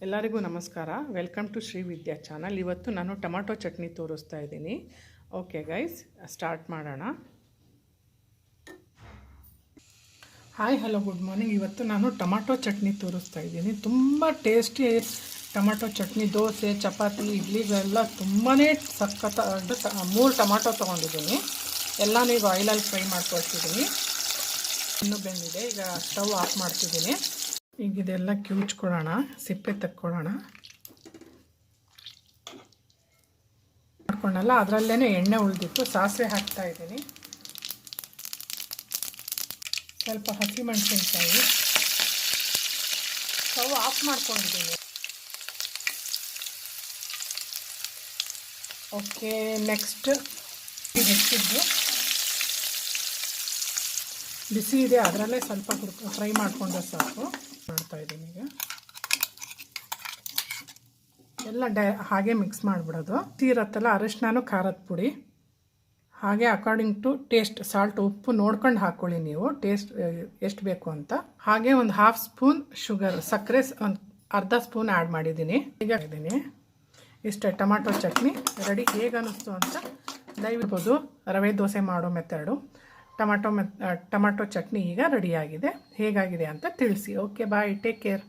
ಎಲ್ಲರಿಗೂ ನಮಸ್ಕಾರ. Welcome to Shri Vidya channel. ಇವತ್ತು ನಾನು ಟೊಮಾಟೊ ಚಟ್ನಿ ತೋರಿಸ್ತಾ ಇದ್ದೀನಿ. ಓಕೆ ಗೈಸ್, ಸ್ಟಾರ್ಟ್ ಮಾಡೋಣ. Hi, hello, good morning. ಇವತ್ತು ನಾನು ಟೊಮಾಟೊ ಚಟ್ನಿ ತೋರಿಸ್ತಾ ಇದ್ದೀನಿ. ತುಂಬ ಟೇಸ್ಟಿ ಟೊಮಾಟೊ ಚಟ್ನಿ. ದೋಸೆ, ಚಪಾತಿ, ಇಡ್ಲಿಗೆಲ್ಲ ತುಂಬಾ ಸಖತ್. 3 ಟೊಮಾಟೊ ತೊಗೊಂಡಿದ್ದೀನಿ. ಎಲ್ಲನೂ ಈಗ ಆಯಿಲಲ್ಲಿ ಫ್ರೈ ಮಾಡ್ಕೊಳ್ತಿದ್ದೀನಿ. ಇನ್ನೂ ಬೆಂದಿದೆ. ಈಗ ಸ್ಟವ್ ಆಫ್ ಮಾಡ್ತಿದ್ದೀನಿ. ಈಗ ಇದೆಲ್ಲ ಕಿವುಚ್ಕೊಳ್ಳೋಣ, ಸಿಪ್ಪೆ ತಕ್ಕೊಳ್ಳೋಣ. ಮಾಡ್ಕೊಂಡಲ್ಲ, ಅದರಲ್ಲೇ ಎಣ್ಣೆ ಉಳಿದಿತ್ತು. ಸಾಸಿವೆ ಹಾಕ್ತಾ ಇದ್ದೀನಿ, ಸ್ವಲ್ಪ ಹಸಿಮೆಣಸಿನ್ಕಾಯಿ. ಸ್ಟವ್ ಆಫ್ ಮಾಡ್ಕೊಂಡಿದ್ದೀನಿ. ಓಕೆ, ನೆಕ್ಸ್ಟ್ ಹೆಚ್ಚಿದ್ದು ಬಿಸಿ ಇದೆ, ಅದರಲ್ಲೇ ಸ್ವಲ್ಪ ಫ್ರೈ ಮಾಡಿಕೊಂಡ್ರೆ ಸಾಕು. ಮಾಡ್ತಾಯಿದ್ದೀನಿ. ಈಗ ಎಲ್ಲ ಹಾಗೆ ಮಿಕ್ಸ್ ಮಾಡಿಬಿಡೋದು. ಇರತ್ತಲ್ಲ, ಅರಿಶಿನ, ಖಾರದ ಪುಡಿ, ಹಾಗೆ ಅಕಾರ್ಡಿಂಗ್ ಟು ಟೇಸ್ಟ್ ಸಾಲ್ಟ್, ಉಪ್ಪು ನೋಡ್ಕೊಂಡು ಹಾಕ್ಕೊಳ್ಳಿ ನೀವು, ಟೇಸ್ಟ್ ಎಷ್ಟು ಬೇಕು ಅಂತ. ಹಾಗೆ ಒಂದು 1/2 ಸ್ಪೂನ್ ಶುಗರ್, ಸಕ್ಕರೆ ಒಂದು ಅರ್ಧ ಸ್ಪೂನ್ ಆ್ಯಡ್ ಮಾಡಿದ್ದೀನಿ. ಈಗ ಇದ್ದೀನಿ. ಇಷ್ಟೇ ಟೊಮಾಟೊ ಚಟ್ನಿ ರೆಡಿ. ಹೇಗೆ ಅನ್ನಿಸ್ತು ಅಂತ ದಯವಿಟ್ಟು. ರವೆ ದೋಸೆ ಮಾಡೋ ಮೆಥಡು ಟೊಮಾಟೊ ಚಟ್ನಿ ಈಗ ರೆಡಿಯಾಗಿದೆ. ಹೇಗಾಗಿದೆ ಅಂತ ತಿಳಿಸಿ. ಓಕೆ, ಬಾಯ್, ಟೇಕ್ ಕೇರ್.